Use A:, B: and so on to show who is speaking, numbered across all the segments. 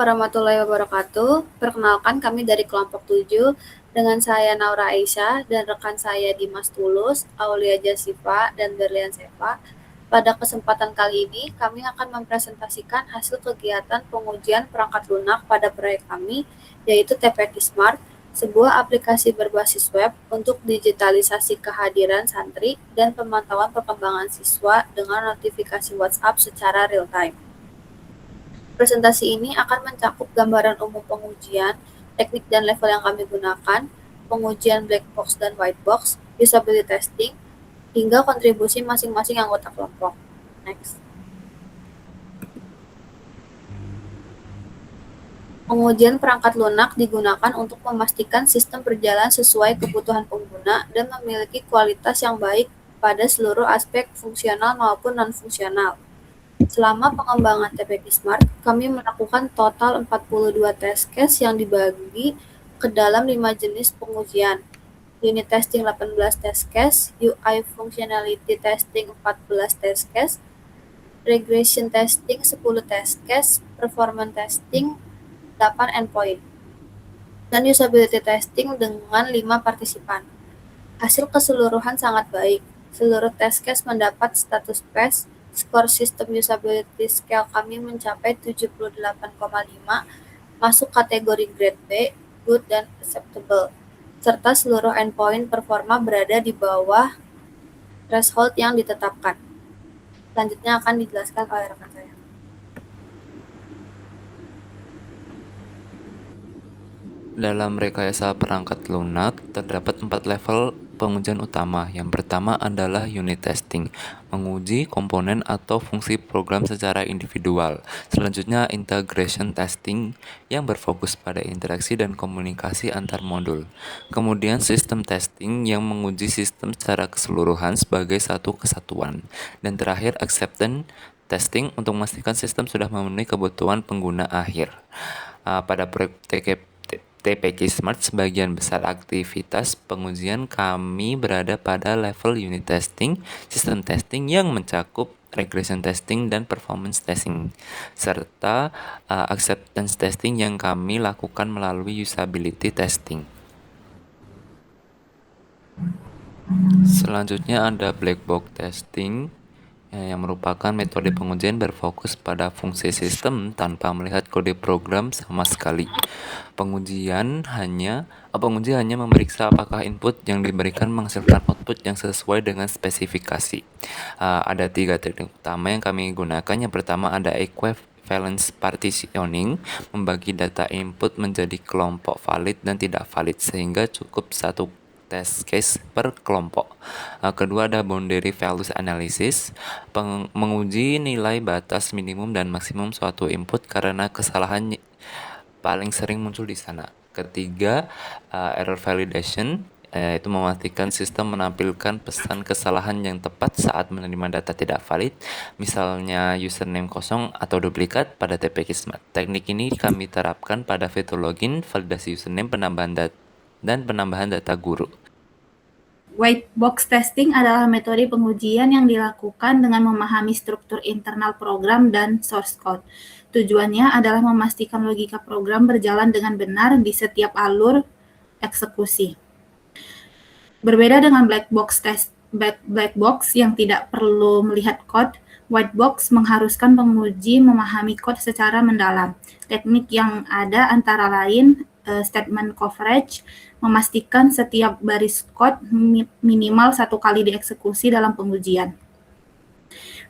A: Warahmatullahi wabarakatuh. Perkenalkan kami dari kelompok 7 dengan saya Naura Aisyah dan rekan saya Dimas Tulus, Aulia Jasifa, dan Berlian Seva. Pada kesempatan kali ini, kami akan mempresentasikan hasil kegiatan pengujian perangkat lunak pada proyek kami, yaitu TPQ Smart, sebuah aplikasi berbasis web untuk digitalisasi kehadiran santri dan pemantauan perkembangan siswa dengan notifikasi WhatsApp secara real-time. Presentasi ini akan mencakup gambaran umum pengujian, teknik dan level yang kami gunakan, pengujian black box dan white box, usability testing, hingga kontribusi masing-masing anggota kelompok. Next. Pengujian perangkat lunak digunakan untuk memastikan sistem berjalan sesuai kebutuhan pengguna dan memiliki kualitas yang baik pada seluruh aspek fungsional maupun non-fungsional. Selama pengembangan TPQ Smart, kami melakukan total 42 test case yang dibagi ke dalam 5 jenis pengujian. Unit testing 18 test case, UI functionality testing 14 test case, regression testing 10 test case, performance testing 8 endpoint, dan usability testing dengan 5 partisipan. Hasil keseluruhan sangat baik. Seluruh test case mendapat status pass. Skor sistem usability scale kami mencapai 78,5, masuk kategori grade B, good dan acceptable, serta seluruh endpoint performa berada di bawah threshold yang ditetapkan. Selanjutnya akan dijelaskan oleh rekan saya.
B: Dalam rekayasa perangkat lunak, terdapat 4 level pengujian utama. Yang pertama adalah unit testing, menguji komponen atau fungsi program secara individual. Selanjutnya integration testing yang berfokus pada interaksi dan komunikasi antar modul. Kemudian system testing yang menguji sistem secara keseluruhan sebagai satu kesatuan. Dan terakhir acceptance testing untuk memastikan sistem sudah memenuhi kebutuhan pengguna akhir. Pada proyek TPQ Smart, sebagian besar aktivitas pengujian kami berada pada level unit testing, system testing yang mencakup regression testing dan performance testing, serta acceptance testing yang kami lakukan melalui usability testing. Selanjutnya ada black box testing, yang merupakan metode pengujian berfokus pada fungsi sistem tanpa melihat kode program sama sekali. Penguji hanya memeriksa apakah input yang diberikan menghasilkan output yang sesuai dengan spesifikasi. Ada 3 teknik utama yang kami gunakan. Yang pertama ada equivalence partitioning, membagi data input menjadi kelompok valid dan tidak valid sehingga cukup satu test case per kelompok. Kedua ada boundary values analysis, menguji nilai batas minimum dan maksimum suatu input karena kesalahan paling sering muncul di sana. Ketiga, error validation, itu memastikan sistem menampilkan pesan kesalahan yang tepat saat menerima data tidak valid, misalnya username kosong atau duplikat pada TPQ Smart. Teknik ini kami terapkan pada fitur login, validasi username, penambahan data guru.
C: White box testing adalah metode pengujian yang dilakukan dengan memahami struktur internal program dan source code. Tujuannya adalah memastikan logika program berjalan dengan benar di setiap alur eksekusi. Berbeda dengan black box yang tidak perlu melihat kode, white box mengharuskan penguji memahami kode secara mendalam. Teknik yang ada antara lain statement coverage, memastikan setiap baris kode minimal 1 kali dieksekusi dalam pengujian.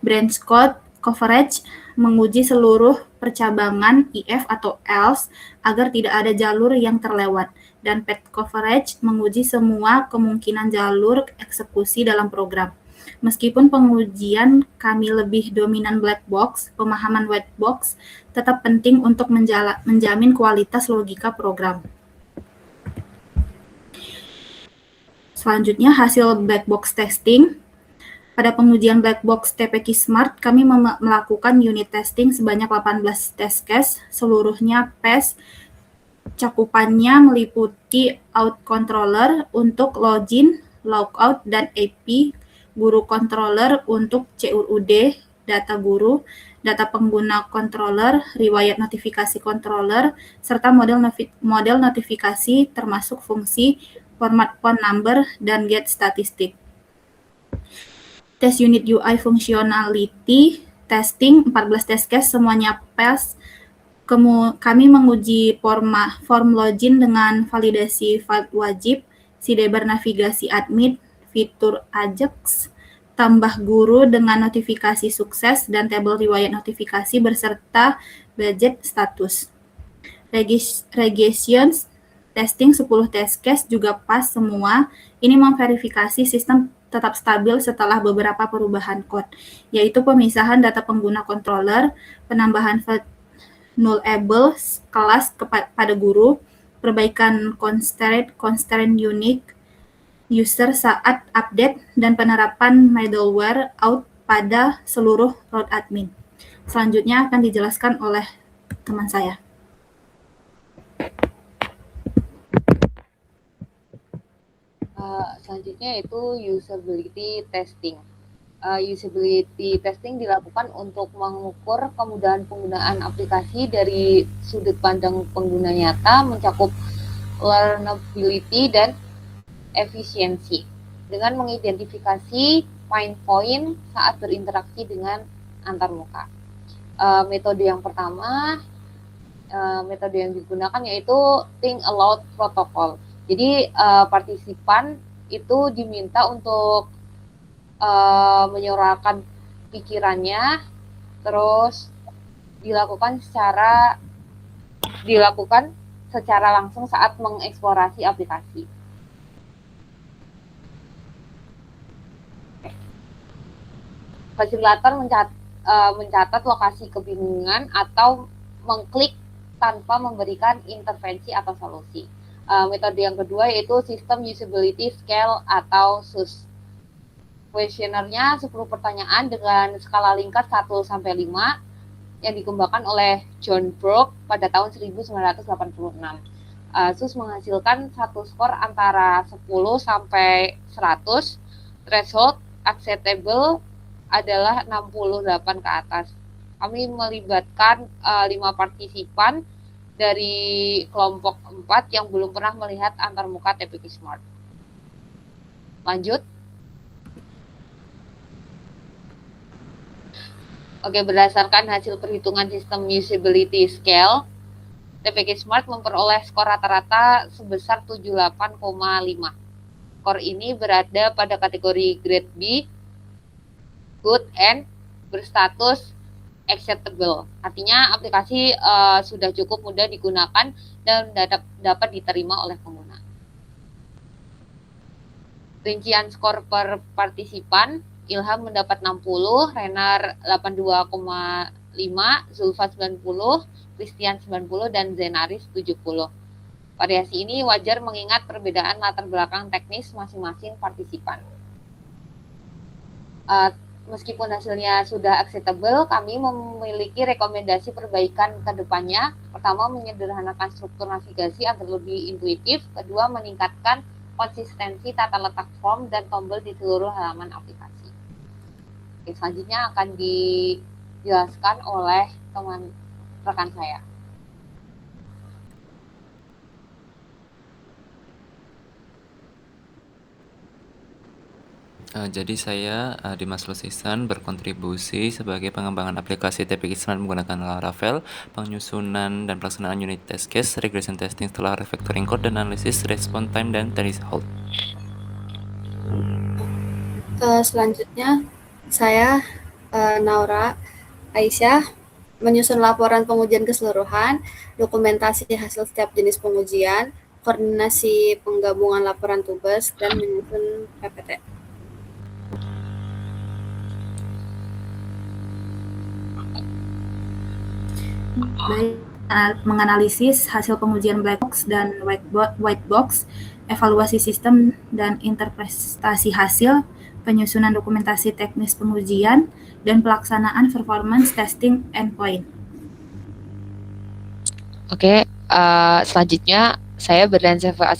C: Branch code coverage, menguji seluruh percabangan if atau else agar tidak ada jalur yang terlewat. Dan path coverage, menguji semua kemungkinan jalur eksekusi dalam program. Meskipun pengujian kami lebih dominan black box, pemahaman white box tetap penting untuk menjamin kualitas logika program. Selanjutnya, hasil black box testing. Pada pengujian black box TPQ Smart, kami melakukan unit testing sebanyak 18 test case, seluruhnya pass. Cakupannya meliputi out controller untuk login, logout, dan AP, guru controller untuk CUD, data guru, data pengguna controller, riwayat notifikasi controller, serta model notifikasi termasuk fungsi format phone number dan get statistik. Tes unit UI functionality testing 14 test case semuanya pass. Kami menguji form login dengan validasi file wajib, sidebar navigasi admin, fitur Ajax, tambah guru dengan notifikasi sukses, dan tabel riwayat notifikasi beserta budget status. Regression testing 10 test case juga pas semua. Ini memverifikasi sistem tetap stabil setelah beberapa perubahan code, yaitu pemisahan data pengguna controller, penambahan nullable kelas pada guru, perbaikan constraint unique user saat update, dan penerapan middleware out pada seluruh root admin. Selanjutnya akan dijelaskan oleh teman saya.
D: Selanjutnya yaitu usability testing. Usability testing dilakukan untuk mengukur kemudahan penggunaan aplikasi dari sudut pandang pengguna nyata, mencakup learnability dan efisiensi, dengan mengidentifikasi pain point saat berinteraksi dengan antarmuka. Metode yang pertama, metode yang digunakan yaitu Think Aloud Protocol. Jadi partisipan itu diminta untuk menyuarakan pikirannya, terus dilakukan secara langsung saat mengeksplorasi aplikasi. Fasilitator mencatat lokasi kebingungan atau mengklik tanpa memberikan intervensi atau solusi. Metode yang kedua yaitu System Usability Scale atau SUS. Kuesionernya 10 pertanyaan dengan skala lingkat 1-5 yang dikembangkan oleh John Brook pada tahun 1986. SUS menghasilkan satu skor antara 10 sampai 100. Threshold acceptable adalah 68 ke atas. Kami melibatkan 5 partisipan dari kelompok 4 yang belum pernah melihat antarmuka TPQ Smart. Lanjut. Oke, berdasarkan hasil perhitungan sistem usability scale, TPQ Smart memperoleh skor rata-rata sebesar 78,5. Skor ini berada pada kategori grade B, good, and berstatus acceptable. Artinya aplikasi sudah cukup mudah digunakan dan dapat diterima oleh pengguna. Rincian skor per partisipan, Ilham mendapat 60, Renar 82,5, Zulfa 90, Christian 90, dan Zenaris 70. Variasi ini wajar mengingat perbedaan latar belakang teknis masing-masing partisipan. Meskipun hasilnya sudah acceptable, kami memiliki rekomendasi perbaikan ke depannya. Pertama, menyederhanakan struktur navigasi agar lebih intuitif. Kedua, meningkatkan konsistensi tata letak form dan tombol di seluruh halaman aplikasi. Oke, selanjutnya akan dijelaskan oleh rekan saya.
B: Jadi saya, Dimas Lusisan, berkontribusi sebagai pengembangan aplikasi TPQ Smart menggunakan Laravel, penyusunan dan pelaksanaan unit test case, regression testing setelah refactoring code, dan analisis response time dan threshold.
A: Selanjutnya, saya, Naura Aisyah, menyusun laporan pengujian keseluruhan, dokumentasi hasil setiap jenis pengujian, koordinasi penggabungan laporan tugas, dan menyusun PPT.
C: Menganalisis hasil pengujian black box dan white box, evaluasi sistem dan interpretasi hasil, penyusunan dokumentasi teknis pengujian, dan pelaksanaan performance testing endpoint.
D: Oke, selanjutnya saya Berdan Seva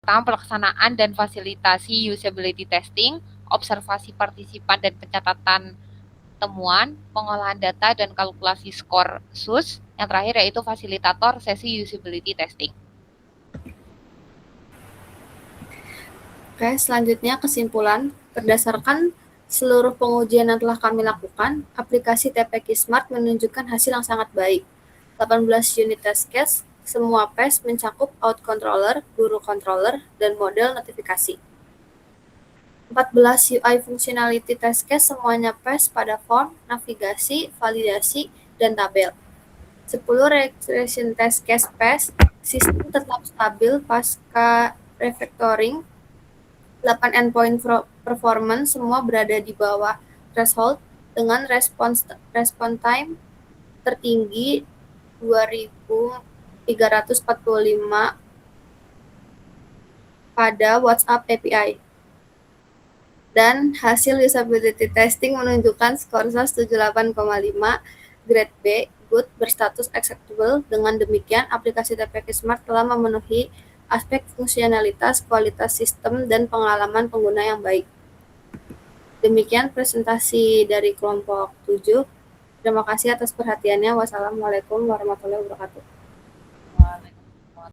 D: tentang pelaksanaan dan fasilitasi usability testing, observasi partisipan dan pencatatan temuan, pengolahan data, dan kalkulasi skor SUS. Yang terakhir yaitu fasilitator sesi usability testing.
A: Oke, selanjutnya kesimpulan. Berdasarkan seluruh pengujian yang telah kami lakukan, aplikasi TPQ Smart menunjukkan hasil yang sangat baik. 18 unit test case, semua PES mencakup out controller, guru controller, dan model notifikasi. 14 UI functionality test case, semuanya PES pada form, navigasi, validasi, dan tabel. 10 regression test case PES, sistem tetap stabil pasca refactoring. 8 endpoint performance, semua berada di bawah threshold dengan response time tertinggi 2345 pada WhatsApp API. Dan hasil usability testing menunjukkan skor SAS 78,5, grade B, good, berstatus acceptable. Dengan demikian, aplikasi TPQ Smart telah memenuhi aspek fungsionalitas, kualitas sistem, dan pengalaman pengguna yang baik. Demikian presentasi dari kelompok 7. Terima kasih atas perhatiannya. Wassalamualaikum warahmatullahi wabarakatuh.